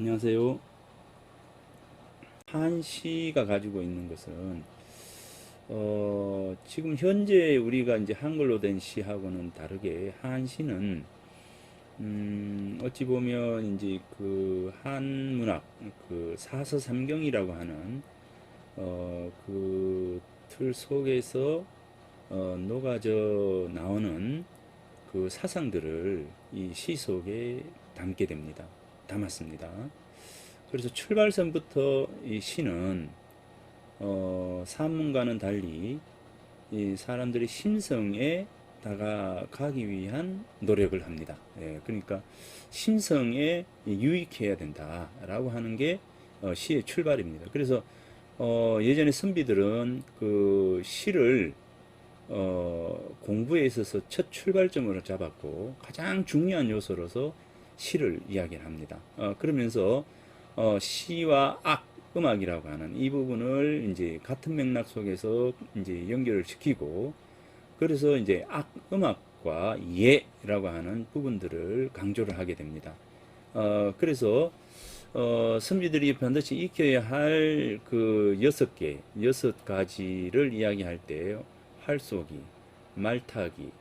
안녕하세요. 한시가 가지고 있는 것은 지금 현재 우리가 이제 한글로 된 시하고는 다르게 한시는 어찌 보면 이제 그 한문학 그 사서삼경이라고 하는 그 틀 속에서 녹아져 나오는 그 사상들을 이 시 속에 담게 됩니다. 담았습니다. 그래서 출발선부터 이 시는 산문과는 달리 이 사람들의 심성에 다가가기 위한 노력을 합니다. 예, 그러니까 심성에 유익해야 된다라고 하는 게 시의 출발입니다. 그래서 예전에 선비들은 그 시를 공부에 있어서 첫 출발점으로 잡았고 가장 중요한 요소로서 시를 이야기합니다. 그러면서 시와 음악이라고 하는 이 부분을 이제 같은 맥락 속에서 이제 연결을 시키고 그래서 이제 음악과 예라고 하는 부분들을 강조를 하게 됩니다. 그래서 선비들이 반드시 익혀야 할 그 여섯 가지를 이야기할 때 활쏘기, 말타기,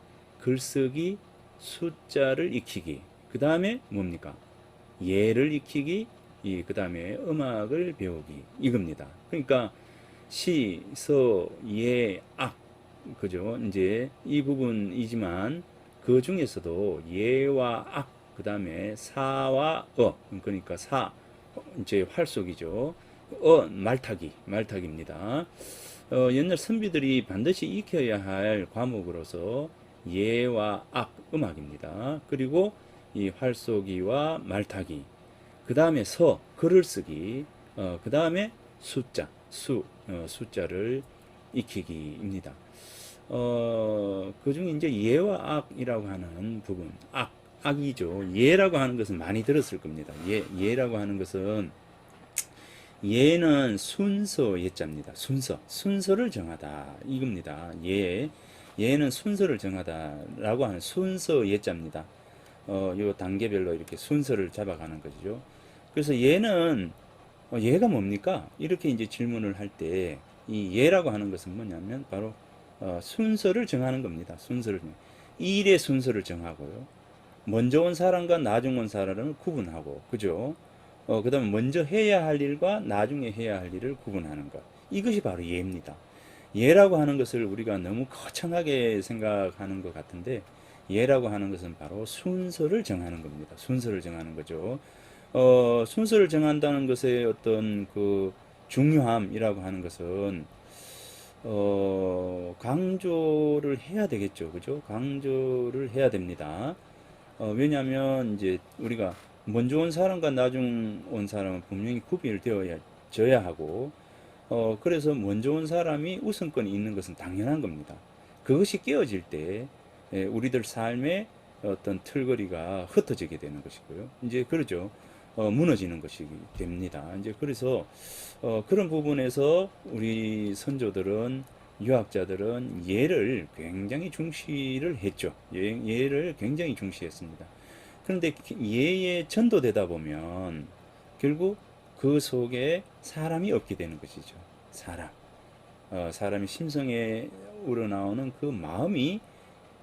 글쓰기, 숫자를 익히기, 그 다음에 뭡니까? 예를 익히기, 그 다음에 음악을 배우기, 이겁니다. 그러니까 시, 서, 예, 그죠? 이제 이 부분이지만 그 중에서도 예와 그 다음에 사와 그러니까 이제 활속이죠. 말타기입니다. 옛날 선비들이 반드시 익혀야 할 과목으로서 예와 음악입니다. 그리고 이 활쏘기와 말타기, 그 다음에 글을 쓰기, 그 다음에 숫자를 익히기입니다. 그 중에 이제 예와 악이라고 하는 부분, 악이죠. 예라고 하는 것은 많이 들었을 겁니다. 예라고 하는 것은 예는 순서 예자입니다. 순서를 정하다 이겁니다. 예는 순서를 정하다라고 하는 순서 예자입니다. 요 단계별로 이렇게 순서를 잡아가는 거죠. 그래서 얘가 뭡니까? 이렇게 이제 질문을 할 때 이 예라고 하는 것은 뭐냐면 바로 순서를 정하는 겁니다. 일의 순서를 정하고요. 먼저 온 사람과 나중 온 사람을 구분하고, 그죠? 그 다음에 먼저 해야 할 일과 나중에 해야 할 일을 구분하는 것. 이것이 바로 예입니다. 예라고 하는 것을 우리가 너무 거창하게 생각하는 것 같은데, 예라고 하는 것은 바로 순서를 정하는 겁니다. 순서를 정하는 거죠. 순서를 정한다는 것의 어떤 그 중요함이라고 하는 것은 강조를 해야 되겠죠. 그죠? 강조를 해야 됩니다. 왜냐하면 이제 우리가 먼저 온 사람과 나중 온 사람은 분명히 구별이 되어져야 하고, 그래서 먼저 온 사람이 우선권이 있는 것은 당연한 겁니다. 그것이 깨어질 때 우리들 삶의 어떤 틀거리가 흩어지게 되는 것이고요. 이제 그러죠. 무너지는 것이 됩니다. 이제 그래서 그런 부분에서 우리 선조들은 유학자들은 예를 굉장히 중시를 했죠. 예를 굉장히 중시했습니다. 그런데 예에 전도되다 보면 결국 그 속에 사람이 없게 되는 것이죠. 사람이 심성에 우러나오는 그 마음이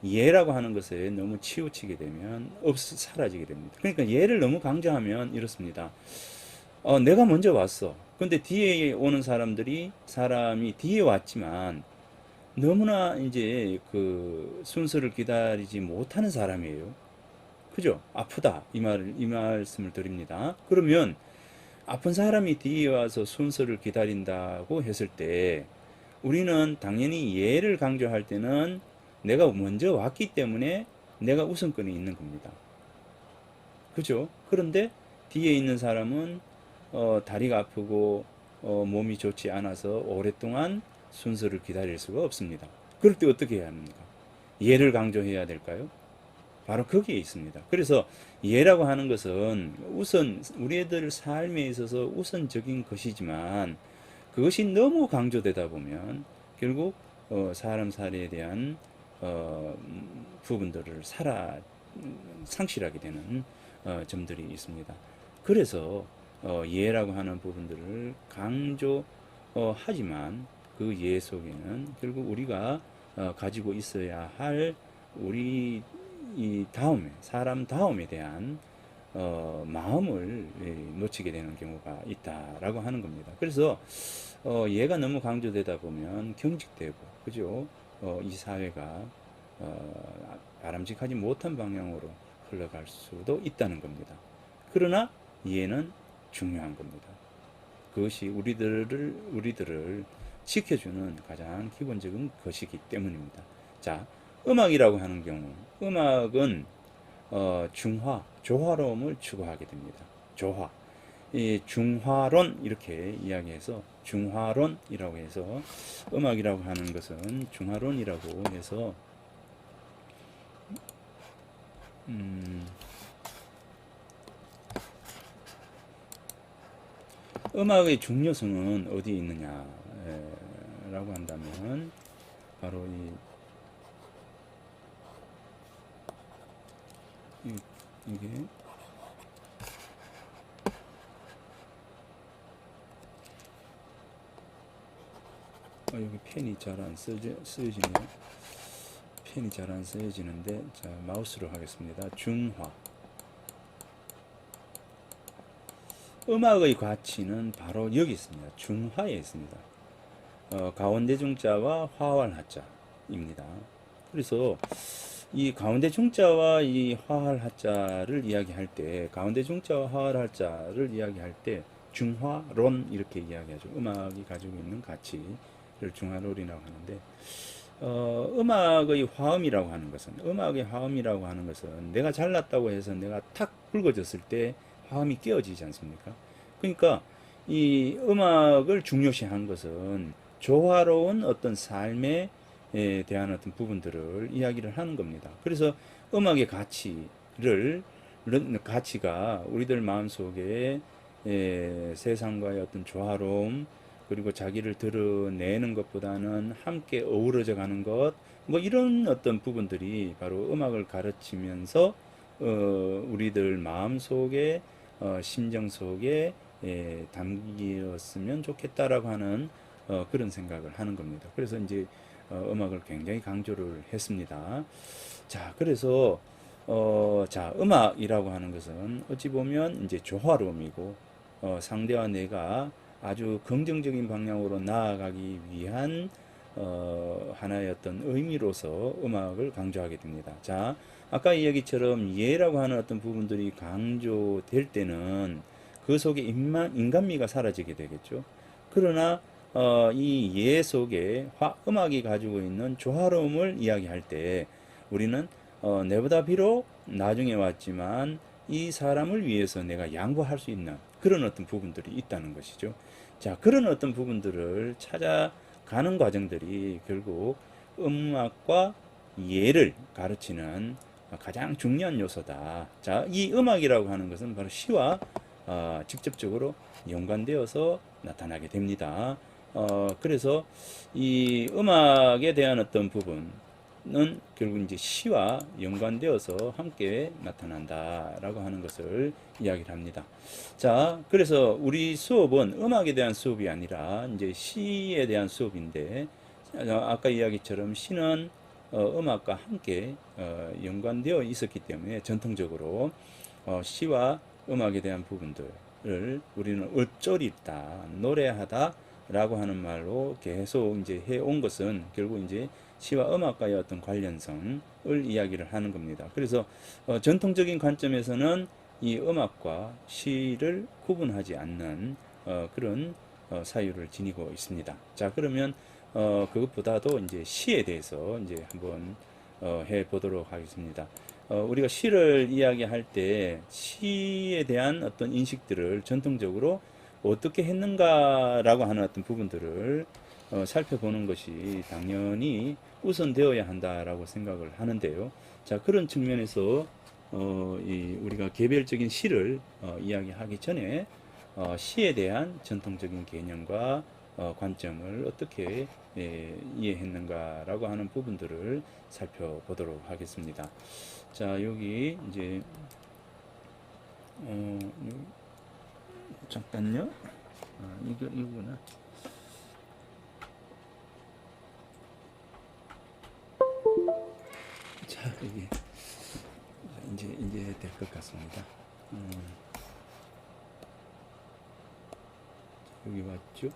예라고 하는 것에 너무 치우치게 되면 사라지게 됩니다. 그러니까 예를 너무 강조하면 이렇습니다. 내가 먼저 왔어. 근데 뒤에 오는 사람이 뒤에 왔지만 너무나 이제 그 순서를 기다리지 못하는 사람이에요. 그죠? 아프다. 이 말씀을 드립니다. 그러면 아픈 사람이 뒤에 와서 순서를 기다린다고 했을 때 우리는 당연히 예를 강조할 때는 내가 먼저 왔기 때문에 내가 우선권이 있는 겁니다. 그죠? 그런데 뒤에 있는 사람은 다리가 아프고 몸이 좋지 않아서 오랫동안 순서를 기다릴 수가 없습니다. 그럴 때 어떻게 해야 합니까? 예를 강조해야 될까요? 바로 거기에 있습니다. 그래서 예라고 하는 것은 우선 우리들 삶에 있어서 우선적인 것이지만 그것이 너무 강조되다 보면 결국 사람 살이에 대한 부분들을 상실하게 되는 점들이 있습니다. 그래서 예라고 하는 부분들을 강조하지만 그 예 속에는 결국 우리가 가지고 있어야 할 우리 이 다음에 사람 다음에 대한 마음을 놓치게 되는 경우가 있다라고 하는 겁니다. 그래서 얘가 너무 강조되다 보면 경직되고, 그죠? 이 사회가 바람직하지 못한 방향으로 흘러갈 수도 있다는 겁니다. 그러나 얘는 중요한 겁니다. 그것이 우리들을 지켜주는 가장 기본적인 것이기 때문입니다. 자, 음악이라고 하는 경우, 음악은 조화로움을 추구하게 됩니다. 조화. 이 중화론 이렇게 이야기해서 중화론이라고 해서 음악이라고 하는 것은 중화론이라고 해서 음악의 중요성은 어디에 있느냐 라고 한다면 바로 이게 여기 펜이 잘 안 쓰여지네요. 펜이 잘 안 쓰여지는데, 자, 마우스로 하겠습니다. 중화. 음악의 가치는 바로 여기 있습니다. 중화에 있습니다. 가운데 중자와 화할 하자입니다. 그래서 이 가운데 중자와 이 화할 하자를 이야기할 때, 가운데 중자와 화할 하자를 이야기할 때 중화론 이렇게 이야기하죠. 음악이 가지고 있는 가치를 중화론이라고 하는데, 음악의 화음이라고 하는 것은 내가 잘났다고 해서 내가 탁 굵어졌을 때 화음이 깨어지지 않습니까? 그러니까 이 음악을 중요시한 것은 조화로운 어떤 삶에 대한 어떤 부분들을 이야기를 하는 겁니다. 그래서 음악의 가치가 우리들 마음속에 세상과의 어떤 조화로움, 그리고 자기를 드러내는 것보다는 함께 어우러져 가는 것, 뭐 이런 어떤 부분들이 바로 음악을 가르치면서 우리들 마음 속에 심정 속에 담기었으면 좋겠다라고 하는 그런 생각을 하는 겁니다. 그래서 이제 음악을 굉장히 강조를 했습니다. 자, 그래서 자, 음악이라고 하는 것은 어찌 보면 이제 조화로움이고 상대와 내가 아주 긍정적인 방향으로 나아가기 위한 하나의 어떤 의미로서 음악을 강조하게 됩니다. 자, 아까 이야기처럼 예라고 하는 어떤 부분들이 강조될 때는 그 속에 인간미가 사라지게 되겠죠. 그러나 이 예 속에 음악이 가지고 있는 조화로움을 이야기할 때 우리는 내보다 비록 나중에 왔지만 이 사람을 위해서 내가 양보할 수 있는 그런 어떤 부분들이 있다는 것이죠. 자, 그런 어떤 부분들을 찾아가는 과정들이 결국 음악과 예를 가르치는 가장 중요한 요소다. 자, 이 음악이라고 하는 것은 바로 시와 직접적으로 연관되어서 나타나게 됩니다. 그래서 이 음악에 대한 어떤 부분은 결국 이제 시와 연관되어서 함께 나타난다라고 하는 것을 이야기를 합니다. 자, 그래서 우리 수업은 음악에 대한 수업이 아니라 이제 시에 대한 수업인데, 아까 이야기처럼 시는 음악과 함께 연관되어 있었기 때문에 전통적으로 시와 음악에 대한 부분들을 우리는 읊조리다, 노래하다 라고 하는 말로 계속 이제 해온 것은 결국 이제 시와 음악과의 어떤 관련성을 이야기를 하는 겁니다. 그래서 전통적인 관점에서는 이 음악과 시를 구분하지 않는 그런 사유를 지니고 있습니다. 자, 그러면 그것보다도 이제 시에 대해서 이제 한번 해 보도록 하겠습니다. 우리가 시를 이야기할 때 시에 대한 어떤 인식들을 전통적으로 어떻게 했는가라고 하는 어떤 부분들을 살펴보는 것이 당연히 우선되어야 한다라고 생각을 하는데요. 자, 그런 측면에서 우리가 개별적인 시를 이야기하기 전에 시에 대한 전통적인 개념과 관점을 어떻게 이해했는가라고 하는 부분들을 살펴보도록 하겠습니다. 자, 여기 이제 잠깐요. 이거구나. 자, 이게 이제 될 것 같습니다. 여기 맞죠?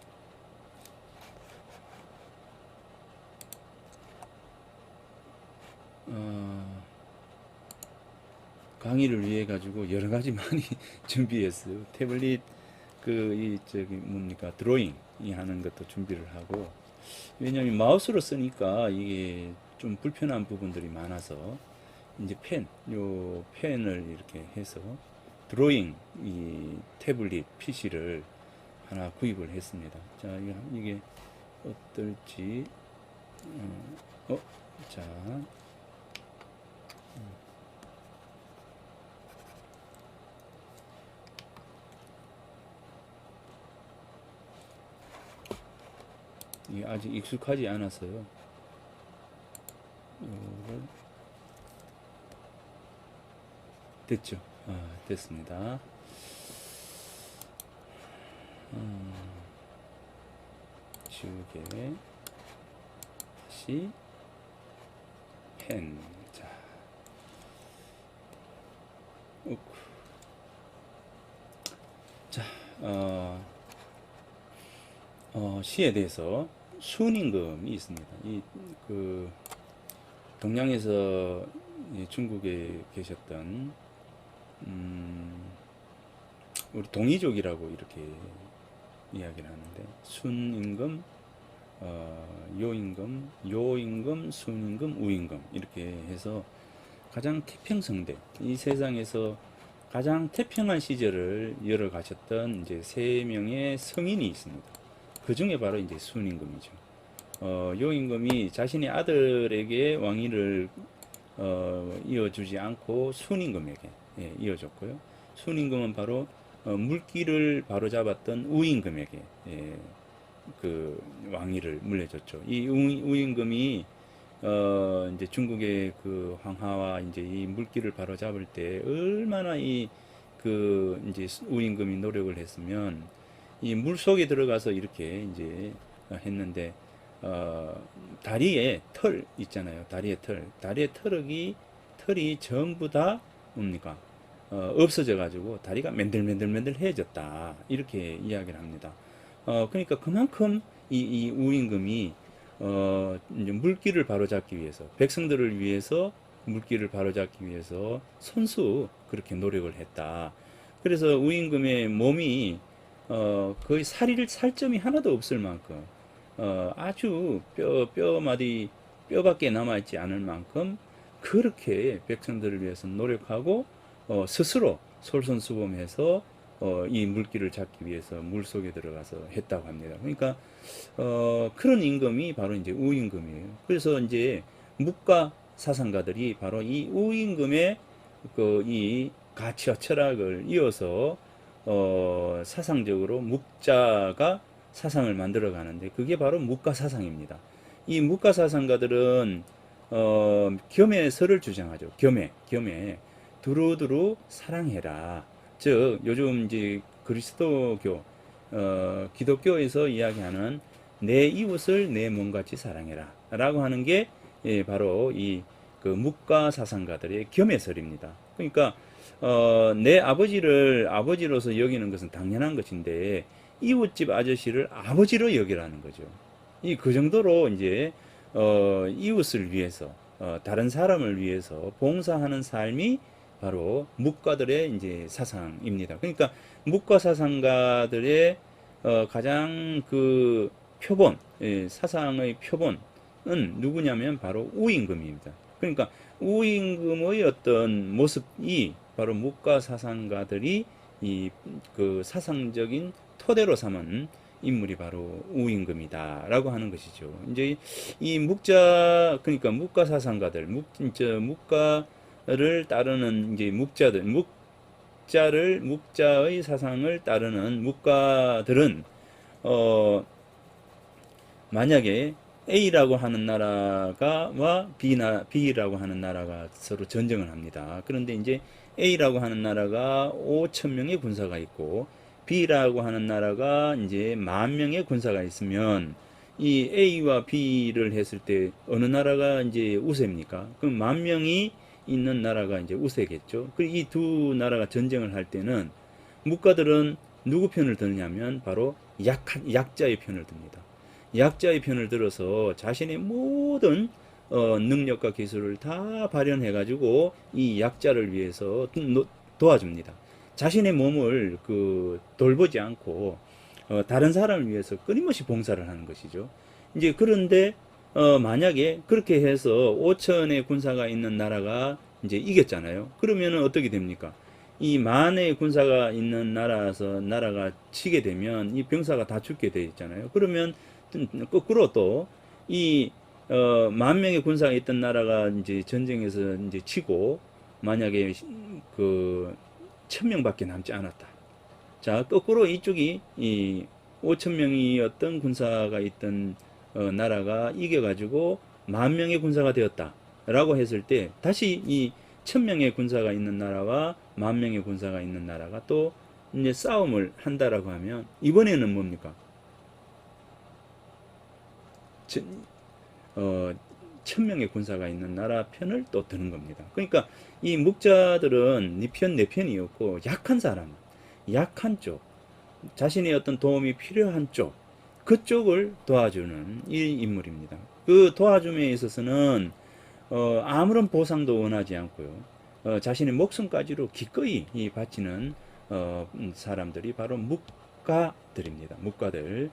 강의를 위해 가지고 여러 가지 많이 준비했어요. 태블릿 저기 뭡니까 드로잉 하는 것도 준비를 하고, 왜냐하면 마우스로 쓰니까 이게 좀 불편한 부분들이 많아서 이제 요 펜을 이렇게 해서 드로잉 이 태블릿 PC를 하나 구입을 했습니다. 자, 이게 어떨지, 자, 이게 아직 익숙하지 않아서요. 요걸 됐죠? 됐습니다. 지우개 다시 펜. 자, 자, 시에 대해서 순임금이 있습니다. 동양에서 중국에 계셨던 우리 동이족이라고 이렇게 이야기를 하는데, 순임금, 요임금, 요임금, 순임금, 우임금 이렇게 해서 가장 태평성대, 이 세상에서 가장 태평한 시절을 열어가셨던 이제 세 명의 성인이 있습니다. 그 중에 바로 이제 순임금이죠. 요임금이 자신의 아들에게 왕위를 이어주지 않고 순임금에게 이어줬고요. 순임금은 바로 물기를 바로잡았던 우임금에게 그 왕위를 물려줬죠. 이 우임금이 이제 중국의 그 황하와 이제 이 물기를 바로잡을 때 얼마나 이제 우임금이 노력을 했으면, 이 물 속에 들어가서 이렇게 이제 했는데, 다리에 털 있잖아요. 다리에 털이 전부 다 뭡니까? 없어져 가지고 다리가 맨들맨들해졌다. 이렇게 이야기를 합니다. 그러니까 그만큼 이 우임금이 이제 물기를 바로잡기 위해서, 백성들을 위해서 물기를 바로잡기 위해서 선수 그렇게 노력을 했다. 그래서 우임금의 몸이 거의 살점이 하나도 없을 만큼, 아주 뼈밖에 남아있지 않을 만큼 그렇게 백성들을 위해서 노력하고, 스스로 솔선수범해서 이 물기를 잡기 위해서 물 속에 들어가서 했다고 합니다. 그러니까 그런 임금이 바로 이제 우임금이에요. 그래서 이제 묵가 사상가들이 바로 이 우임금의 이 가치와 철학을 이어서 사상적으로 묵자가 사상을 만들어 가는데, 그게 바로 묵가 사상입니다. 이 묵가 사상가들은 겸해서를 주장하죠. 겸해 두루두루 사랑해라. 즉 요즘 이제 그리스도교 기독교에서 이야기하는 내 이웃을 내 몸같이 사랑해라 라고 하는 게 바로 그 묵가 사상가들의 겸해설입니다. 그러니까 내 아버지를 아버지로서 여기는 것은 당연한 것인데, 이웃집 아저씨를 아버지로 여기라는 거죠. 그 정도로 이제 이웃을 위해서, 다른 사람을 위해서 봉사하는 삶이 바로 묵가들의 이제 사상입니다. 그러니까 묵가 사상가들의 가장 그 표본, 사상의 표본은 누구냐면 바로 우임금입니다. 그러니까 우임금의 어떤 모습이 바로 묵가 사상가들이 그 사상적인 토대로 삼은 인물이 바로 우임금이다라고 하는 것이죠. 이제 이 그러니까 묵가 사상가들, 묵가를 따르는 이제 묵자의 사상을 따르는 묵가들은 만약에 A라고 하는 나라와 B라고 하는 나라가 서로 전쟁을 합니다. 그런데 이제 A라고 하는 나라가 5천 명의 군사가 있고, B라고 하는 나라가 이제 10,000명의 군사가 있으면 이 A와 B를 했을 때 어느 나라가 이제 우세입니까? 그럼 10,000명이 있는 나라가 이제 우세겠죠. 그리고 이 두 나라가 전쟁을 할 때는 국가들은 누구 편을 드냐면 바로 약자의 편을 듭니다. 약자의 편을 들어서 자신의 모든 능력과 기술을 다 발현해가지고 이 약자를 위해서 도와줍니다. 자신의 몸을 돌보지 않고 다른 사람을 위해서 끊임없이 봉사를 하는 것이죠. 이제 그런데 만약에 그렇게 해서 5천의 군사가 있는 나라가 이제 이겼잖아요. 그러면은 어떻게 됩니까? 이 만의 군사가 있는 나라가 치게 되면 이 병사가 다 죽게 돼 있잖아요. 그러면 거꾸로 또 이 10,000명의 군사가 있던 나라가 이제 전쟁에서 이제 치고 만약에 1,000명밖에 남지 않았다. 자, 거꾸로 이쪽이 이 5,000명이었던 군사가 있던 나라가 이겨가지고 10,000명의 군사가 되었다라고 했을 때 다시 이 1,000명의 군사가 있는 나라와 10,000명의 군사가 있는 나라가 또 이제 싸움을 한다라고 하면 이번에는 뭡니까? 1,000명의 군사가 있는 나라 편을 또 드는 겁니다. 그러니까 이 묵자들은 네 편, 내 편이었고 약한 사람, 약한 쪽, 자신의 어떤 도움이 필요한 쪽, 그쪽을 도와주는 이 인물입니다. 그 도와줌에 있어서는 아무런 보상도 원하지 않고요. 자신의 목숨까지로 기꺼이 바치는 사람들이 바로 묵가들입니다. 묵가들.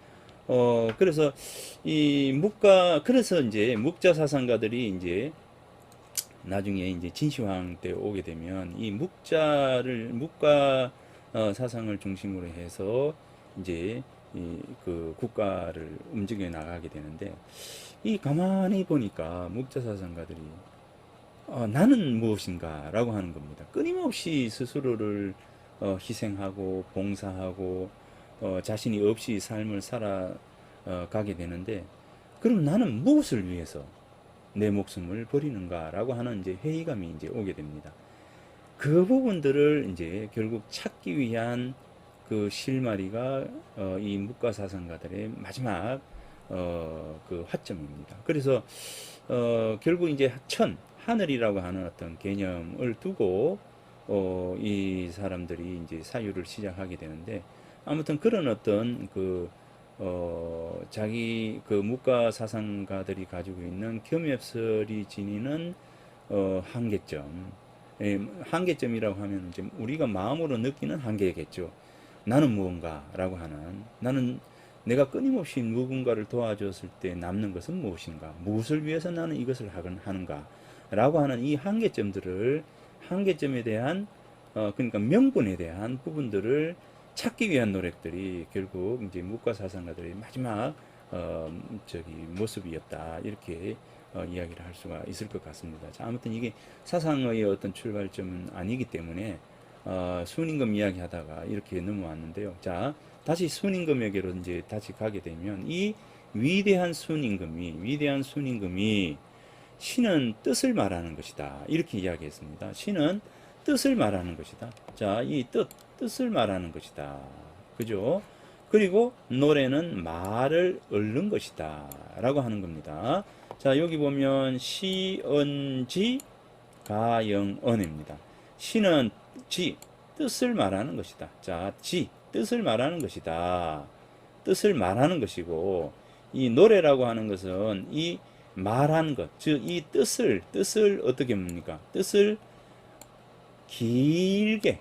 그래서 그래서 이제 묵자 사상가들이 이제 나중에 이제 진시황 때 오게 되면 이 묵가 사상을 중심으로 해서 이제 그 국가를 움직여 나가게 되는데 이 가만히 보니까 묵자 사상가들이 나는 무엇인가라고 하는 겁니다. 끊임없이 스스로를 희생하고 봉사하고 자신이 없이 삶을 살아가게 되는데 그럼 나는 무엇을 위해서 내 목숨을 버리는가라고 하는 이제 회의감이 이제 오게 됩니다. 그 부분들을 이제 결국 찾기 위한 그 실마리가 이 묵가 사상가들의 마지막 그 화점입니다. 그래서 결국 이제 하늘이라고 하는 어떤 개념을 두고 이 사람들이 이제 사유를 시작하게 되는데 아무튼 그런 어떤 자기 묵가 사상가들이 가지고 있는 겸엽설이 지니는 한계점, 한계점이라고 하면 이제 우리가 마음으로 느끼는 한계겠죠. 나는 무언가라고 하는 나는 내가 끊임없이 누군가를 도와줬을 때 남는 것은 무엇인가? 무엇을 위해서 나는 이것을 하는가? 라고 하는 이 한계점에 대한 그러니까 명분에 대한 부분들을 찾기 위한 노력들이 결국 이제 묵가 사상가들의 마지막 모습이었다 이렇게 이야기를 할 수가 있을 것 같습니다. 자, 아무튼 이게 사상의 어떤 출발점은 아니기 때문에 순임금 이야기하다가 이렇게 넘어왔는데요. 자, 다시 순임금에게로 이제 다시 가게 되면 이 위대한 순임금이 신은 뜻을 말하는 것이다 이렇게 이야기했습니다. 신은 뜻을 말하는 것이다. 자, 이 뜻을 말하는 것이다. 그죠? 그리고 노래는 말을 읊는 것이다. 라고 하는 겁니다. 자, 여기 보면 시언지 가영언입니다. 시는 뜻을 말하는 것이다. 자, 뜻을 말하는 것이다. 뜻을 말하는 것이고, 이 노래라고 하는 것은 이 말한 것, 즉, 이 뜻을 어떻게 뭡니까? 뜻을 길게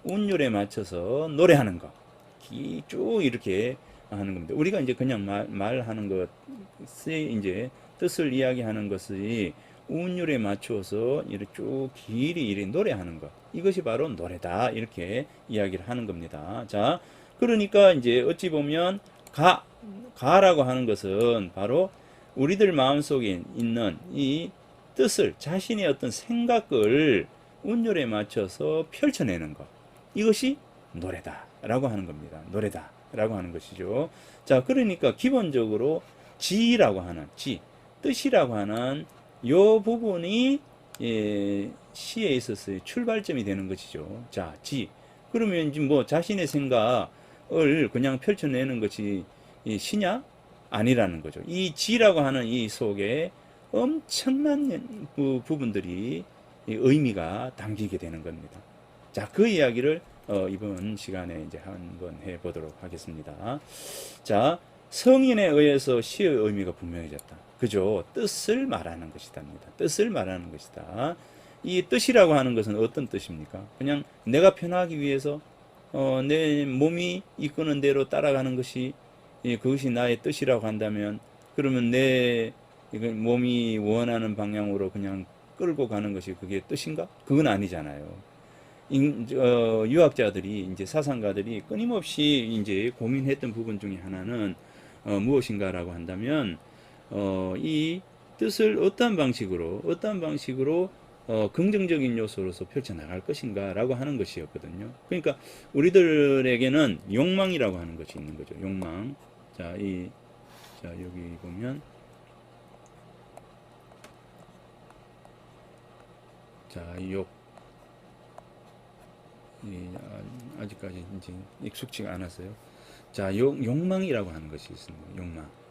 운율에 맞춰서 노래하는 것. 쭉 이렇게 하는 겁니다. 우리가 이제 그냥 말하는 것에 이제 뜻을 이야기하는 것이 운율에 맞춰서 이렇게 쭉 길이 이렇게 노래하는 것. 이것이 바로 노래다. 이렇게 이야기를 하는 겁니다. 자, 그러니까 이제 어찌 보면 가라고 하는 것은 바로 우리들 마음속에 있는 이 뜻을 자신의 어떤 생각을 운율에 맞춰서 펼쳐내는 것. 이것이 노래다라고 하는 겁니다. 노래다라고 하는 것이죠. 자, 그러니까 기본적으로 뜻이라고 하는 요 부분이 시에 있어서의 출발점이 되는 것이죠. 자, 그러면 이제 뭐 자신의 생각을 그냥 펼쳐내는 것이 이 시냐? 아니라는 거죠. 이 지라고 하는 이 속에 엄청난 부분들이 의미가 담기게 되는 겁니다. 자, 그 이야기를 이번 시간에 이제 한번 해보도록 하겠습니다. 자, 성인에 의해서 시의 의미가 분명해졌다. 그죠? 뜻을 말하는 것이답니다. 뜻을 말하는 것이다. 이 뜻이라고 하는 것은 어떤 뜻입니까? 그냥 내가 편하기 위해서 내 몸이 이끄는 대로 따라가는 것이 그것이 나의 뜻이라고 한다면 그러면 내 몸이 원하는 방향으로 그냥 끌고 가는 것이 그게 뜻인가? 그건 아니잖아요. 유학자들이 이제 사상가들이 끊임없이 이제 고민했던 부분 중에 하나는 무엇인가라고 한다면 이 뜻을 어떠한 방식으로 긍정적인 요소로서 펼쳐나갈 것인가라고 하는 것이었거든요. 그러니까 우리들에게는 욕망이라고 하는 것이 있는 거죠. 욕망. 자, 여기 보면 자, 아직까지 이제 익숙치가 않았어요. 자, 욕망이라고 하는 것이 있습니다.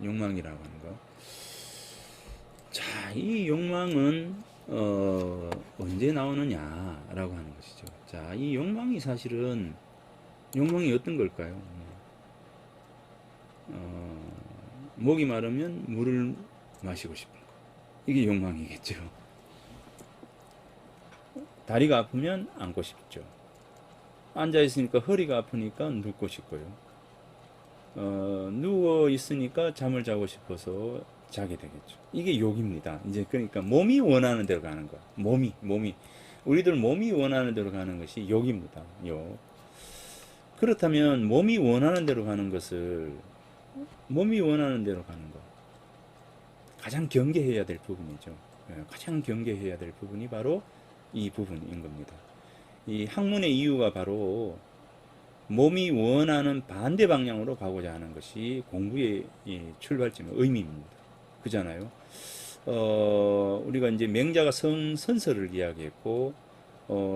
욕망이라고 하는 거. 자, 이 욕망은 언제 나오느냐라고 하는 것이죠. 자, 이 욕망이 사실은 욕망이 어떤 걸까요? 목이 마르면 물을 마시고 싶은 거. 이게 욕망이겠죠. 다리가 아프면 앉고 싶죠. 앉아 있으니까 허리가 아프니까 눕고 싶고요. 누워 있으니까 잠을 자고 싶어서 자게 되겠죠. 이게 욕입니다. 이제 그러니까 몸이 원하는 대로 가는 거. 우리들 몸이 원하는 대로 가는 것이 욕입니다. 욕. 그렇다면 몸이 원하는 대로 가는 거 가장 경계해야 될 부분이죠. 가장 경계해야 될 부분이 바로 이 부분인 겁니다. 이 학문의 이유가 바로 몸이 원하는 반대 방향으로 가고자 하는 것이 공부의 출발점, 의미입니다. 그잖아요. 우리가 이제 맹자가 성선설을 이야기했고,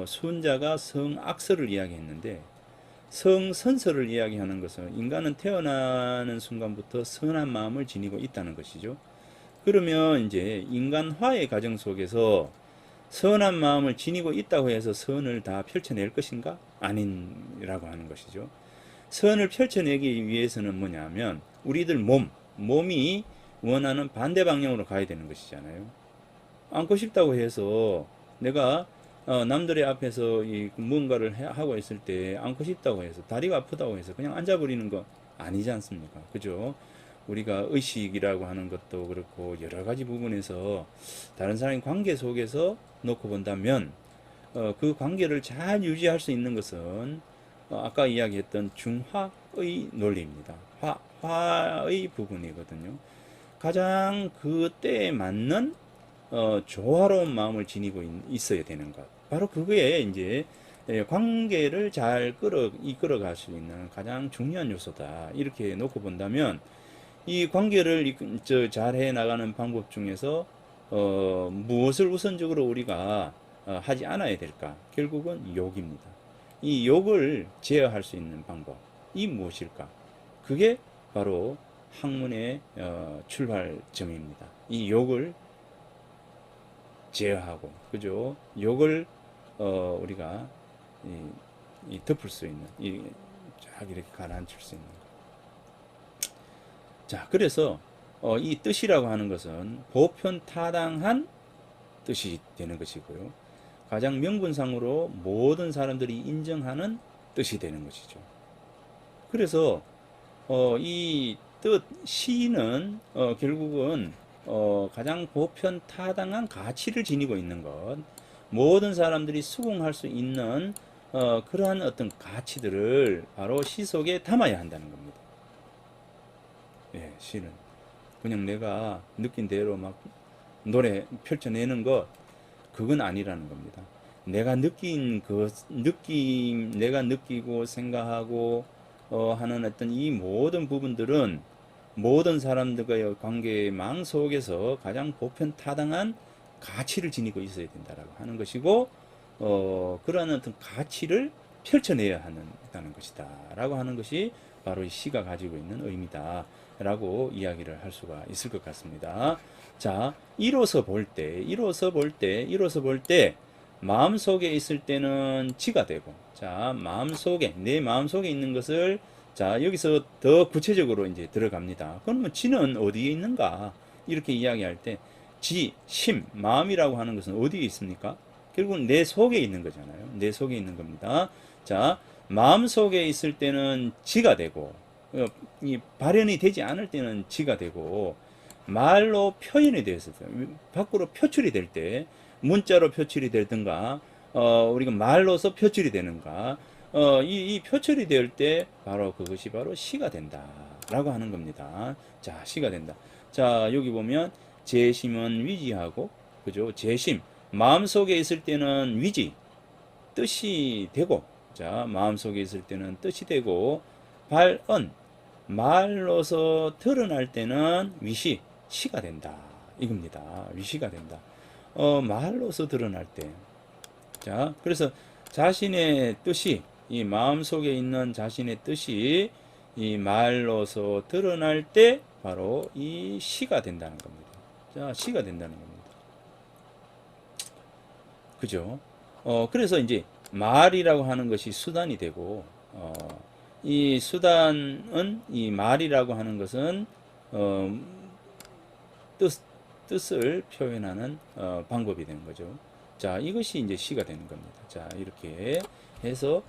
순자가 성악설을 이야기했는데, 성선설을 이야기하는 것은 인간은 태어나는 순간부터 선한 마음을 지니고 있다는 것이죠. 그러면 이제 인간화의 과정 속에서 선한 마음을 지니고 있다고 해서 선을 다 펼쳐낼 것인가? 아닌이라고 하는 것이죠. 선을 펼쳐내기 위해서는 뭐냐면 우리들 몸이 원하는 반대 방향으로 가야 되는 것이잖아요. 앉고 싶다고 해서 내가 남들의 앞에서 뭔가를 하고 있을 때 앉고 싶다고 해서 다리가 아프다고 해서 그냥 앉아버리는 거 아니지 않습니까? 그죠? 우리가 의식이라고 하는 것도 그렇고 여러 가지 부분에서 다른 사람의 관계 속에서 놓고 본다면 그 관계를 잘 유지할 수 있는 것은 아까 이야기했던 중화의 논리입니다. 화의 부분이거든요. 가장 그때에 맞는 조화로운 마음을 지니고 있어야 되는 것. 바로 그거에 이제 관계를 잘 이끌어갈 수 있는 가장 중요한 요소다. 이렇게 놓고 본다면 이 관계를 잘 해나가는 방법 중에서 무엇을 우선적으로 우리가 하지 않아야 될까? 결국은 욕입니다. 이 욕을 제어할 수 있는 방법이 무엇일까? 그게 바로 학문의 출발점입니다. 이 욕을 제어하고, 그죠? 욕을 우리가 덮을 수 있는, 쫙 이렇게 가라앉힐 수 있는. 자, 그래서 이 뜻이라고 하는 것은 보편타당한 뜻이 되는 것이고요. 가장 명분상으로 모든 사람들이 인정하는 뜻이 되는 것이죠. 그래서 이 뜻, 시는 결국은 가장 보편타당한 가치를 지니고 있는 것, 모든 사람들이 수긍할 수 있는 그러한 어떤 가치들을 바로 시 속에 담아야 한다는 겁니다. 예, 시는 그냥 내가 느낀 대로 막 노래 펼쳐내는 것 그건 아니라는 겁니다. 내가 느낀 내가 느끼고 생각하고 하는 어떤 이 모든 부분들은 모든 사람들과의 관계망 속에서 가장 보편타당한 가치를 지니고 있어야 된다라고 하는 것이고 그러한 어떤 가치를 펼쳐내야 한다는 것이다 라고 하는 것이 바로 이 시가 가지고 있는 의미다 라고 이야기를 할 수가 있을 것 같습니다. 자, 이로서 볼 때 마음속에 있을 때는 지가 되고, 자, 내 마음속에 있는 것을, 자, 여기서 더 구체적으로 이제 들어갑니다. 그러면 지는 어디에 있는가? 이렇게 이야기할 때, 마음이라고 하는 것은 어디에 있습니까? 결국은 내 속에 있는 거잖아요. 내 속에 있는 겁니다. 자, 마음 속에 있을 때는 지가 되고, 이 발현이 되지 않을 때는 지가 되고, 말로 표현이 되었을 때, 밖으로 표출이 될 때, 문자로 표출이 되든가, 우리가 말로서 표출이 되는가, 이 표출이 될 때, 바로 그것이 바로 시가 된다. 라고 하는 겁니다. 자, 시가 된다. 자, 여기 보면, 재심은 위지하고, 그죠? 재심. 마음속에 있을 때는 위지, 뜻이 되고, 자, 마음속에 있을 때는 뜻이 되고, 발언, 말로서 드러날 때는 위시, 시가 된다. 이겁니다. 위시가 된다. 말로서 드러날 때. 자, 그래서 자신의 뜻이, 이 마음속에 있는 자신의 뜻이 이 말로서 드러날 때 바로 이 시가 된다는 겁니다. 자, 시가 된다는 겁니다. 그죠? 그래서 이제 말이라고 하는 것이 수단이 되고, 이 수단은, 이 말이라고 하는 것은, 어, 뜻을 표현하는, 방법이 되는 거죠. 자, 이것이 이제 시가 되는 겁니다. 자, 이렇게 해서,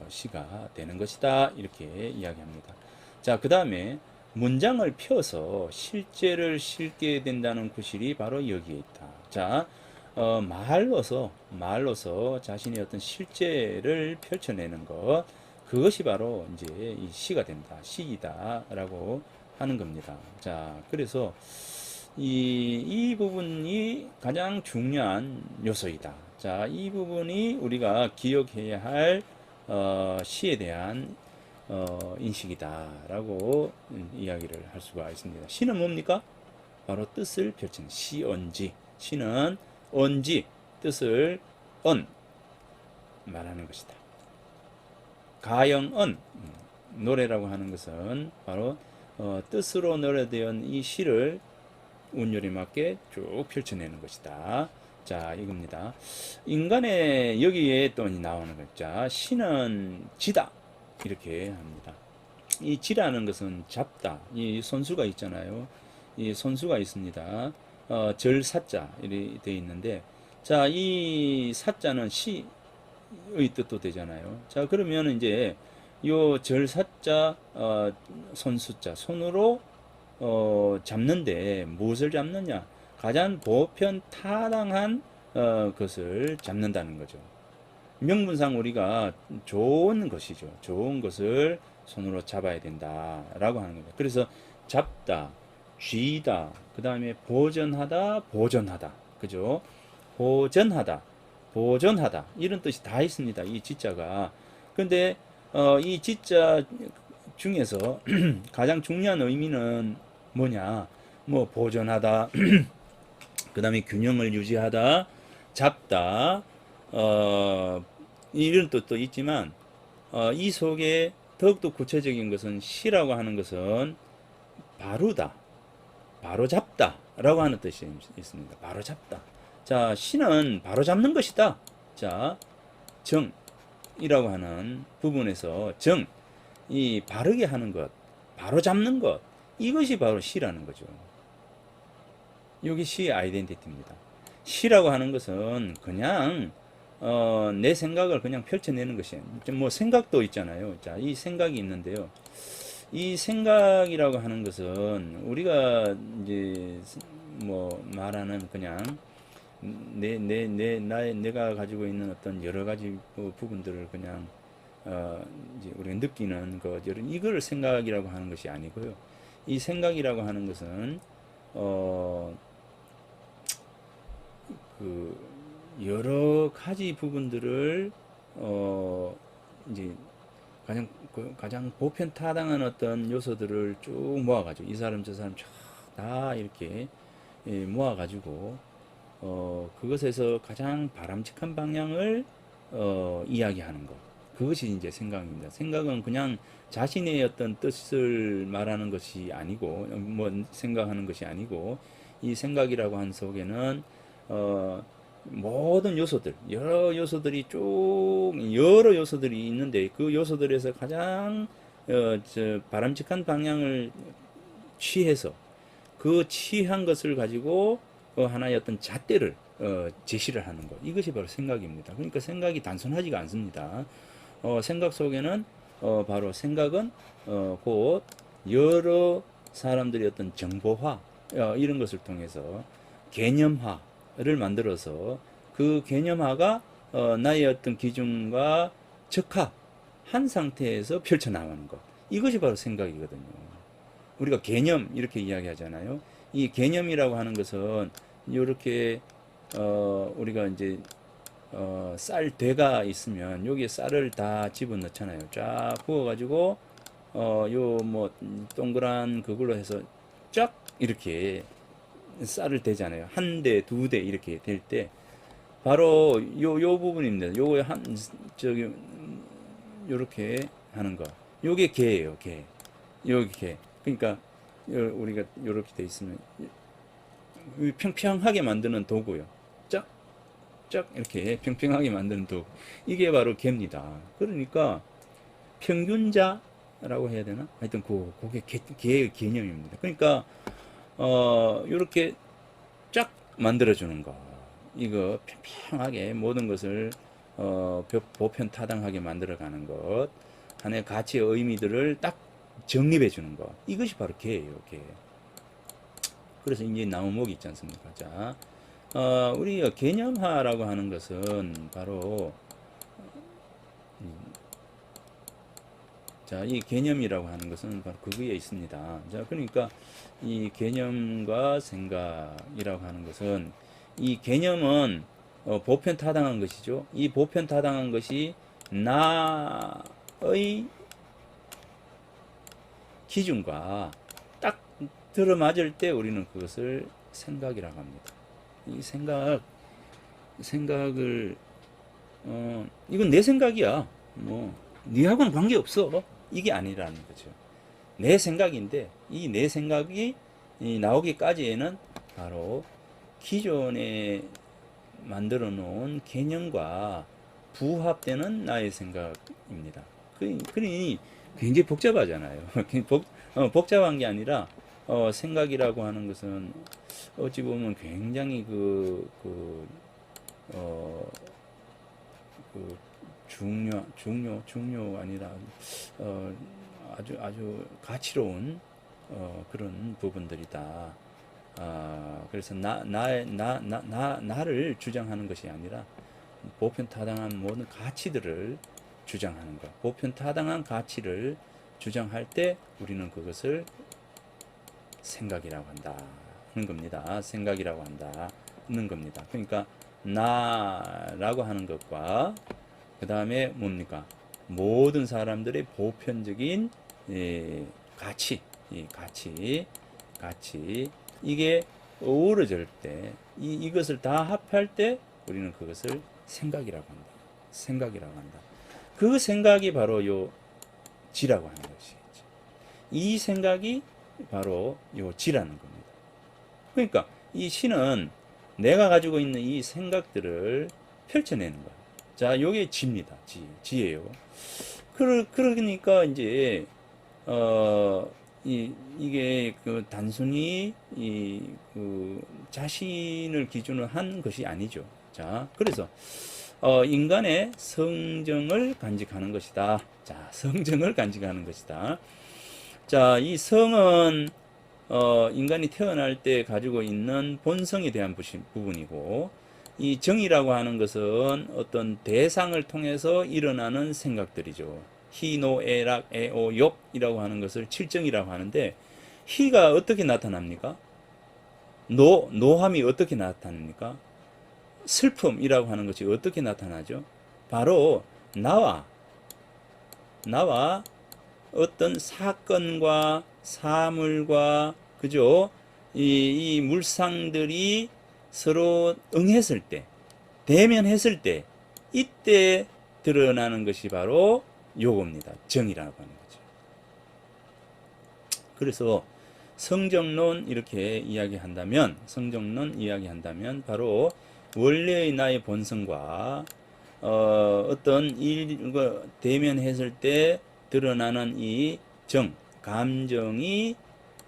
시가 되는 것이다. 이렇게 이야기합니다. 자, 그 다음에 문장을 펴서 실제를 실게 된다는 구실이 바로 여기에 있다. 자, 말로서 자신의 어떤 실제를 펼쳐내는 것, 그것이 바로 이제 이 시가 된다, 시이다라고 하는 겁니다. 자, 그래서 이 부분이 가장 중요한 요소이다. 자, 이 부분이 우리가 기억해야 할 시에 대한 인식이다라고 이야기를 할 수가 있습니다. 시는 뭡니까? 바로 뜻을 펼치는 시언지. 시는 언지, 뜻을 말하는 것이다. 가영언, 노래라고 하는 것은 바로 뜻으로 노래되은 이 시를 운율에 맞게 쭉 펼쳐내는 것이다. 자, 이겁니다. 인간의 여기에 또 나오는 것. 자, 시는 지다. 이렇게 합니다. 이 지라는 것은 잡다. 이 손수가 있잖아요. 이 손수가 있습니다. 절사자 이렇게 되어 있는데, 자, 이 사자는 시의 뜻도 되잖아요. 자, 그러면 이제 요 절사자, 손수자, 손으로 잡는데 무엇을 잡느냐? 가장 보편 타당한 것을 잡는다는 거죠. 명분상 우리가 좋은 것이죠. 좋은 것을 손으로 잡아야 된다라고 하는 거죠. 그래서 잡다, 쥐다, 그 다음에 보전하다, 그죠? 보전하다, 이런 뜻이 다 있습니다. 이 지자가. 근데 이 지자 중에서 가장 중요한 의미는 뭐냐? 뭐 보존하다, 그 다음에 균형을 유지하다, 잡다, 이런 뜻도 있지만, 이 속에 더욱더 구체적인 것은 시라고 하는 것은 바로다, 바로잡다 라고 하는 뜻이 있습니다. 바로잡다. 자, 시는 바로잡는 것이다. 자, 정이라고 하는 부분에서 이 바르게 하는 것, 바로잡는 것, 이것이 바로 시라는 거죠. 여기 시의 아이덴티티입니다. 시라고 하는 것은 그냥 내 생각을 그냥 펼쳐내는 것이, 뭐 생각도 있잖아요. 자, 이 생각이 있는데요. 이 생각이라고 하는 것은 우리가 이제 뭐 말하는 그냥 내가 가지고 있는 어떤 여러 가지 부분들을 그냥 이제 우리가 느끼는 것, 이걸 생각이라고 하는 것이 아니고요. 이 생각이라고 하는 것은 그 여러 가지 부분들을 이제 가장 보편 타당한 어떤 요소들을 쭉 모아가지고 이 사람 저 사람 다 이렇게 모아가지고 그것에서 가장 바람직한 방향을 이야기하는 것. 그것이 이제 생각입니다. 생각은 그냥 자신의 어떤 뜻을 말하는 것이 아니고, 뭐 생각하는 것이 아니고, 이 생각이라고 한 속에는 모든 요소들, 여러 요소들이 있는데 그 요소들에서 가장 바람직한 방향을 취해서 그 취한 것을 가지고 하나의 어떤 잣대를 제시를 하는 것. 이것이 바로 생각입니다. 그러니까 생각이 단순하지가 않습니다. 생각 속에는 바로 생각은 곧 여러 사람들의 어떤 정보화 이런 것을 통해서 개념화를 만들어서 그 개념화가 나의 어떤 기준과 적합한 상태에서 펼쳐나가는 것. 이것이 바로 생각이거든요. 우리가 개념 이렇게 이야기하잖아요. 이 개념이라고 하는 것은 이렇게 우리가 이제 쌀대가 있으면 여기에 쌀을 다 집어넣잖아요. 쫙 부어가지고 요 뭐 동그란 그걸로 해서 쫙 이렇게 쌀을 대잖아요. 한 대, 두 대 이렇게 될 때 바로 요 부분입니다. 요거 저기 요렇게 하는 거. 요게 개예요, 개. 여기 개. 그러니까 우리가 요렇게 돼 있으면 평평하게 만드는 도구요. 쫙, 쫙 이렇게 평평하게 만드는 도구. 이게 바로 개입니다. 그러니까 평균자라고 해야 되나? 하여튼 그게 개의 개념입니다. 그러니까 요렇게 쫙 만들어주는 거. 이거 평평하게 모든 것을 보편타당하게 만들어가는 것. 하나의 가치의 의미들을 딱 정립해 주는 것. 이것이 바로 개예요, 개. 그래서 이제 나무목이 있지 않습니까? 자, 우리가 개념화라고 하는 것은 바로 자, 이 개념이라고 하는 것은 바로 그거에 있습니다. 자, 그러니까 이 개념과 생각이라고 하는 것은 이 개념은 보편타당한 것이죠. 이 보편타당한 것이 나의 기준과 딱 들어맞을 때 우리는 그것을 생각이라고 합니다. 이 생각을 이건 내 생각이야. 뭐 니하고는 관계없어. 이게 아니라는 거죠. 내 생각인데 이 내 생각이 나오기까지에는 바로 기존에 만들어 놓은 개념과 부합되는 나의 생각입니다. 그러니 굉장히 복잡하잖아요. 복잡한 게 아니라 생각이라고 하는 것은 어찌 보면 굉장히 그 중요 아니라 아주 가치로운 그런 부분들이다. 그래서 나를 주장하는 것이 아니라 보편타당한 모든 가치들을 주장하는 것. 보편타당한 가치를 주장할 때 우리는 그것을 생각이라고 한다는 겁니다. 생각이라고 한다는 겁니다. 그러니까 나라고 하는 것과 그 다음에 뭡니까? 모든 사람들의 보편적인 가치, 가치 이게 어우러질 때 이것을 다 합할 때 우리는 그것을 생각이라고 한다. 생각이라고 한다. 그 생각이 바로 요 지라고 하는 것이죠. 이 생각이 바로 요 지라는 겁니다. 그러니까 이 시는 내가 가지고 있는 이 생각들을 펼쳐내는 거예요. 자, 요게 지입니다. 지예요. 그러니까 이제 이게 단순히 자신을 기준으로 한 것이 아니죠. 자, 그래서 인간의 성정을 간직하는 것이다. 자, 성정을 간직하는 것이다. 자, 이 성은 인간이 태어날 때 가지고 있는 본성에 대한 부분이고, 이 정이라고 하는 것은 어떤 대상을 통해서 일어나는 생각들이죠. 희, 노, 애, 락, 애, 오, 욕이라고 하는 것을 칠정이라고 하는데, 희가 어떻게 나타납니까? 노함이 어떻게 나타납니까? 슬픔이라고 하는 것이 어떻게 나타나죠? 바로 나와 어떤 사건과 사물과 그죠? 이 물상들이 서로 응했을 때, 대면했을 때, 이때 드러나는 것이 바로 요겁니다. 정이라고 하는 거죠. 그래서 성정론 이렇게 이야기한다면, 성정론 이야기한다면 바로 원래의 나의 본성과 어떤 대면했을 때 드러나는 이 정, 감정이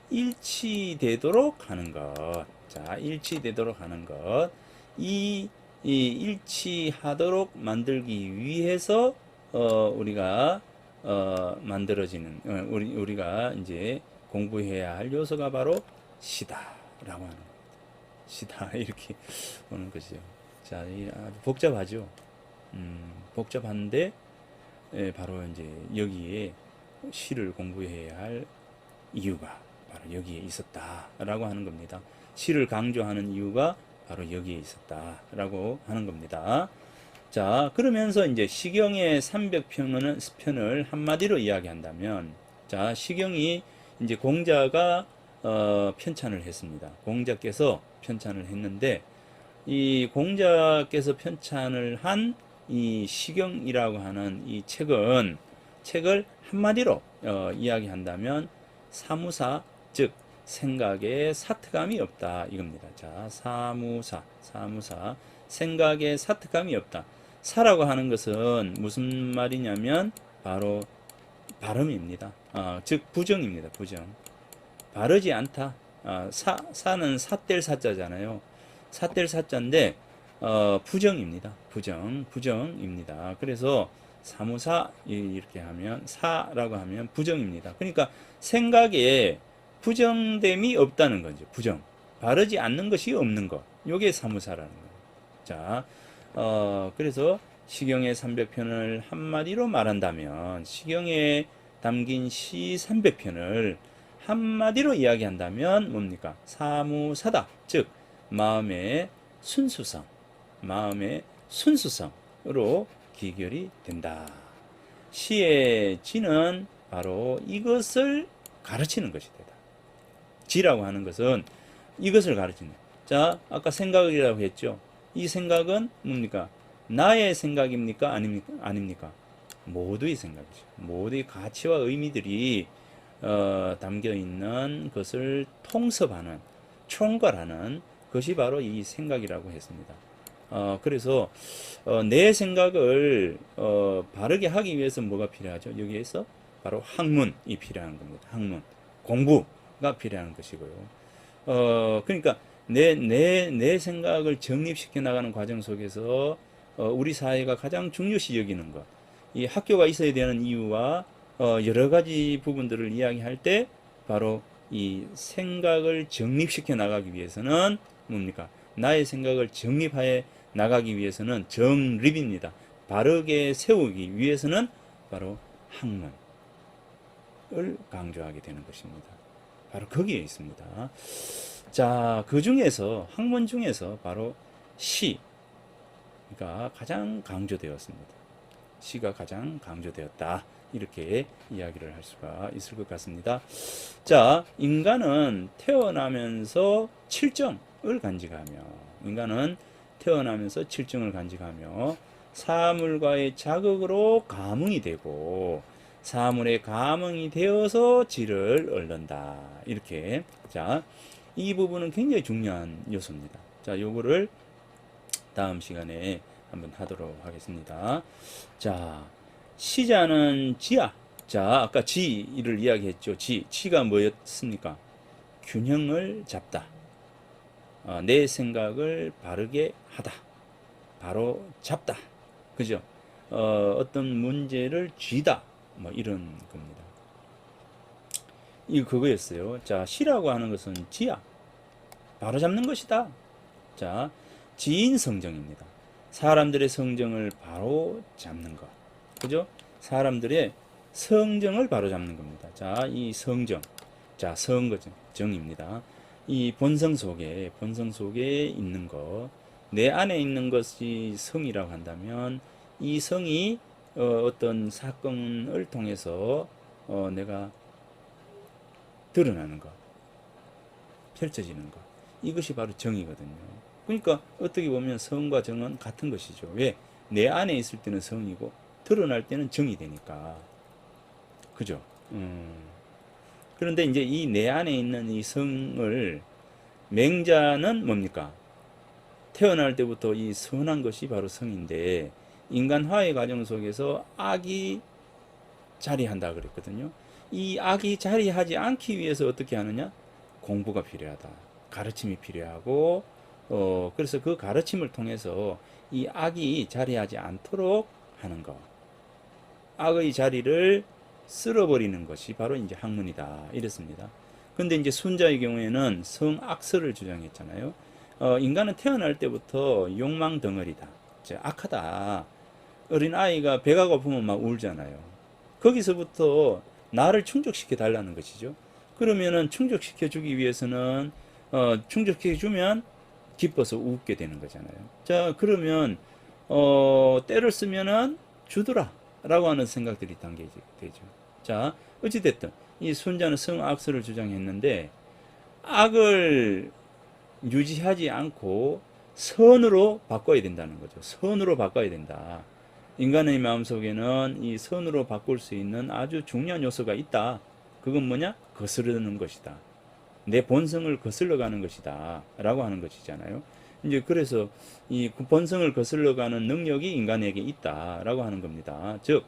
일치되도록 하는 것. 자, 일치되도록 하는 것. 이 일치하도록 만들기 위해서 우리가 만들어지는 우리가 이제 공부해야 할 요소가 바로 시다라고 하는 겁니다. 시다 이렇게 오는 것이죠. 자, 아주 복잡하죠. 복잡한데 바로 이제 여기에 시를 공부해야 할 이유가 바로 여기에 있었다라고 하는 겁니다. 시를 강조하는 이유가 바로 여기에 있었다라고 하는 겁니다. 자, 그러면서 이제 시경의 300편을 한마디로 이야기한다면, 자, 시경이 이제 공자가 편찬을 했습니다. 공자께서 편찬을 했는데, 이 공자께서 편찬을 한 이 시경이라고 하는 이 책을 한마디로 이야기한다면 사무사, 즉 생각에 사특감이 없다 이겁니다. 자, 사무사, 생각에 사특감이 없다. 사라고 하는 것은 무슨 말이냐면 바로 발음입니다. 즉 부정입니다. 부정. 바르지 않다. 사는 삿될 사자잖아요. 삿될 사자인데 부정입니다. 부정입니다. 그래서 사무사 이렇게 하면 사라고 하면 부정입니다. 그러니까 생각에 부정됨이 없다는 거죠. 부정. 바르지 않는 것이 없는 것. 요게 사무사라는 거예요. 자, 그래서 시경의 300편을 한마디로 말한다면 시경에 담긴 시 300편을 한마디로 이야기한다면 뭡니까? 사무사다. 즉 마음의 순수성으로 기결이 된다. 시의 지는 바로 이것을 가르치는 것이 되다. 지라고 하는 것은 이것을 가르치는. 자, 아까 생각이라고 했죠. 이 생각은 뭡니까? 나의 생각입니까? 아닙니까? 모두의 생각이죠. 모두의 가치와 의미들이 담겨 있는 것을 통섭하는, 총괄하는 것이 바로 이 생각이라고 했습니다. 그래서 내 생각을 바르게 하기 위해서 뭐가 필요하죠? 여기에서 바로 학문이 필요한 겁니다. 학문, 공부가 필요한 것이고요. 그러니까 내 생각을 정립시켜 나가는 과정 속에서 우리 사회가 가장 중요시 여기는 것, 이 학교가 있어야 되는 이유와 여러 가지 부분들을 이야기할 때 바로 이 생각을 정립시켜 나가기 위해서는 뭡니까? 나의 생각을 정립하여 나가기 위해서는 정립입니다. 바르게 세우기 위해서는 바로 학문을 강조하게 되는 것입니다. 바로 거기에 있습니다. 자, 그 중에서 학문 중에서 바로 시가 가장 강조되었습니다. 시가 가장 강조되었다. 이렇게 이야기를 할 수가 있을 것 같습니다. 자, 인간은 태어나면서 칠정을 간직하며 사물과의 자극으로 감흥이 되고 사물의 감흥이 되어서 질을 얻는다. 이렇게. 자, 이 부분은 굉장히 중요한 요소입니다. 자, 요거를 다음 시간에 한번 하도록 하겠습니다. 자, 시자는 지야. 자, 아까 지를 이야기했죠. 지가 뭐였습니까? 균형을 잡다. 내 생각을 바르게 하다. 바로 잡다. 그죠? 어떤 문제를 쥐다. 뭐 이런 겁니다. 그거였어요. 자, 시라고 하는 것은 지야. 바로 잡는 것이다. 자, 지인 성정입니다. 사람들의 성정을 바로 잡는 것. 그죠? 사람들의 성정을 바로 잡는 겁니다. 자, 이 성정. 자, 성거죠. 정입니다. 이 본성 속에 있는 것. 내 안에 있는 것이 성이라고 한다면 이 성이 어떤 사건을 통해서 내가 드러나는 것, 펼쳐지는 것. 이것이 바로 정이거든요. 그러니까 어떻게 보면 성과 정은 같은 것이죠. 왜? 내 안에 있을 때는 성이고 드러날 때는 정이 되니까. 그죠? 그런데 이제 이 내 안에 있는 이 성을, 맹자는 뭡니까? 태어날 때부터 이 선한 것이 바로 성인데, 인간 화해 과정 속에서 악이 자리한다 그랬거든요. 이 악이 자리하지 않기 위해서 어떻게 하느냐? 공부가 필요하다. 가르침이 필요하고, 그래서 그 가르침을 통해서 이 악이 자리하지 않도록 하는 것. 악의 자리를 쓸어버리는 것이 바로 이제 학문이다. 이랬습니다. 근데 이제 순자의 경우에는 성악설을 주장했잖아요. 인간은 태어날 때부터 욕망 덩어리다. 악하다. 어린 아이가 배가 고프면 막 울잖아요. 거기서부터 나를 충족시켜 달라는 것이죠. 그러면은 충족시켜 주기 위해서는 충족시켜 주면 기뻐서 웃게 되는 거잖아요. 자, 그러면 때를 쓰면은 주더라 라고 하는 생각들이 담겨지죠. 자, 어찌됐든 이 순자는 성악설을 주장했는데, 악을 유지하지 않고 선으로 바꿔야 된다는 거죠. 선으로 바꿔야 된다. 인간의 마음속에는 이 선으로 바꿀 수 있는 아주 중요한 요소가 있다. 그건 뭐냐? 거스르는 것이다. 내 본성을 거슬러가는 것이다. 라고 하는 것이잖아요. 이제 그래서 이 본성을 거슬러가는 능력이 인간에게 있다. 라고 하는 겁니다. 즉,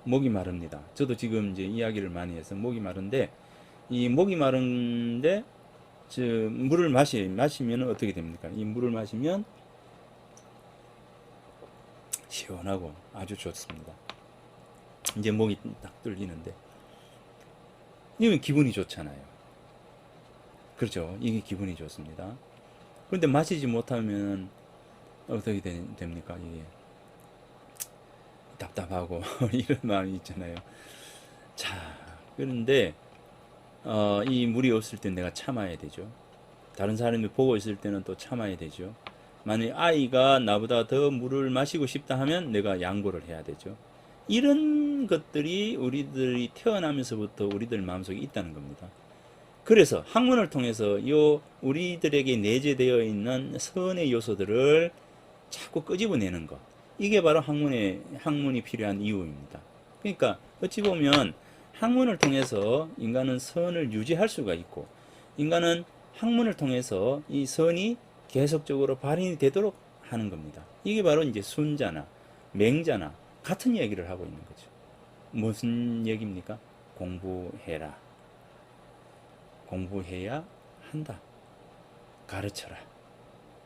목이 마릅니다. 저도 지금 이제 이야기를 많이 해서 목이 마른데, 이 목이 마른데, 물을 마시면 어떻게 됩니까? 이 물을 마시면 시원하고 아주 좋습니다. 이제 목이 딱 뚫리는데, 이건 기분이 좋잖아요. 그렇죠. 이게 기분이 좋습니다. 그런데 마시지 못하면 어떻게 됩니까? 이게 답답하고 이런 마음이 있잖아요. 자, 그런데 이 물이 없을 때 내가 참아야 되죠. 다른 사람이 보고 있을 때는 또 참아야 되죠. 만약 아이가 나보다 더 물을 마시고 싶다 하면 내가 양보를 해야 되죠. 이런 것들이 우리들이 태어나면서부터 우리들 마음속에 있다는 겁니다. 그래서 학문을 통해서 우리들에게 내재되어 있는 선의 요소들을 자꾸 끄집어내는 것. 이게 바로 학문이 필요한 이유입니다. 그러니까 어찌 보면 학문을 통해서 인간은 선을 유지할 수가 있고, 인간은 학문을 통해서 이 선이 계속적으로 발현이 되도록 하는 겁니다. 이게 바로 이제 순자나 맹자나 같은 얘기를 하고 있는 거죠. 무슨 얘기입니까? 공부해라. 공부해야 한다. 가르쳐라.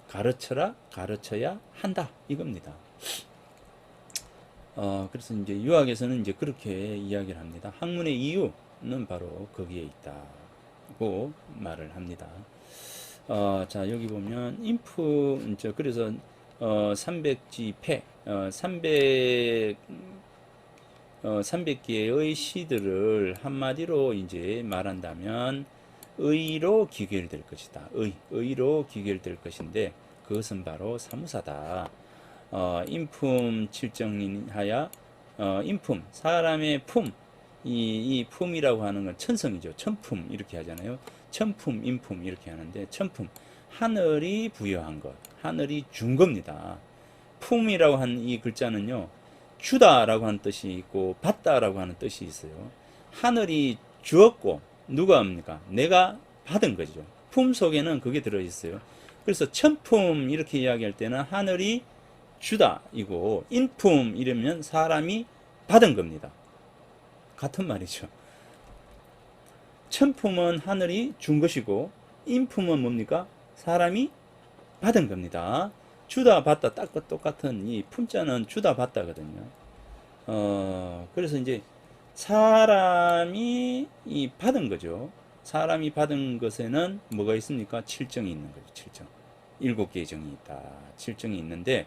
가르쳐라. 가르쳐야 한다. 이겁니다. 그래서 이제 유학에서는 이제 그렇게 이야기를 합니다. 학문의 이유는 바로 거기에 있다고 말을 합니다. 자, 여기 보면 인프, 그래서 300지패, 300개의 시들을 한마디로 이제 말한다면 의로 귀결될 것이다. 의로 귀결될 것인데, 그것은 바로 사무사다. 인품 칠정인하야, 인품, 사람의 품, 이 품이라고 하는 건 천성이죠. 천품 이렇게 하잖아요. 천품, 인품 이렇게 하는데, 천품, 하늘이 부여한 것, 하늘이 준 겁니다. 품이라고 한 이 글자는요, 주다라고 하는 뜻이 있고 받다라고 하는 뜻이 있어요. 하늘이 주었고 누가 합니까? 내가 받은 거죠. 품 속에는 그게 들어있어요. 그래서 천품 이렇게 이야기할 때는 하늘이 주다 이고, 인품 이러면 사람이 받은 겁니다. 같은 말이죠. 천품은 하늘이 준 것이고, 인품은 뭡니까? 사람이 받은 겁니다. 주다 받다 딱 똑같은 이 품자는 주다 받다거든요. 그래서 이제 사람이 이 받은 거죠. 사람이 받은 것에는 뭐가 있습니까? 칠정이 있는 거죠. 칠정. 7개의 정이 있다. 칠정이 있는데,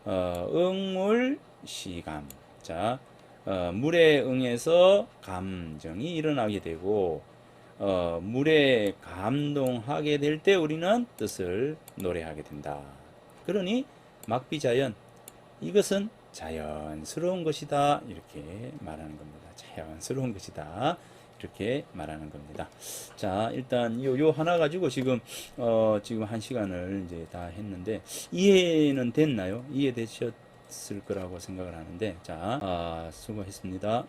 응물 시감. 자, 물에 응해서 감정이 일어나게 되고, 물에 감동하게 될 때 우리는 뜻을 노래하게 된다. 그러니 막비자연, 이것은 자연스러운 것이다 이렇게 말하는 겁니다. 자연스러운 것이다 이렇게 말하는 겁니다. 자, 일단 요 하나 가지고 지금 한 시간을 이제 다 했는데, 이해는 됐나요? 이해되셨습니까? 있을 거라고 생각을 하는데, 자, 수고했습니다.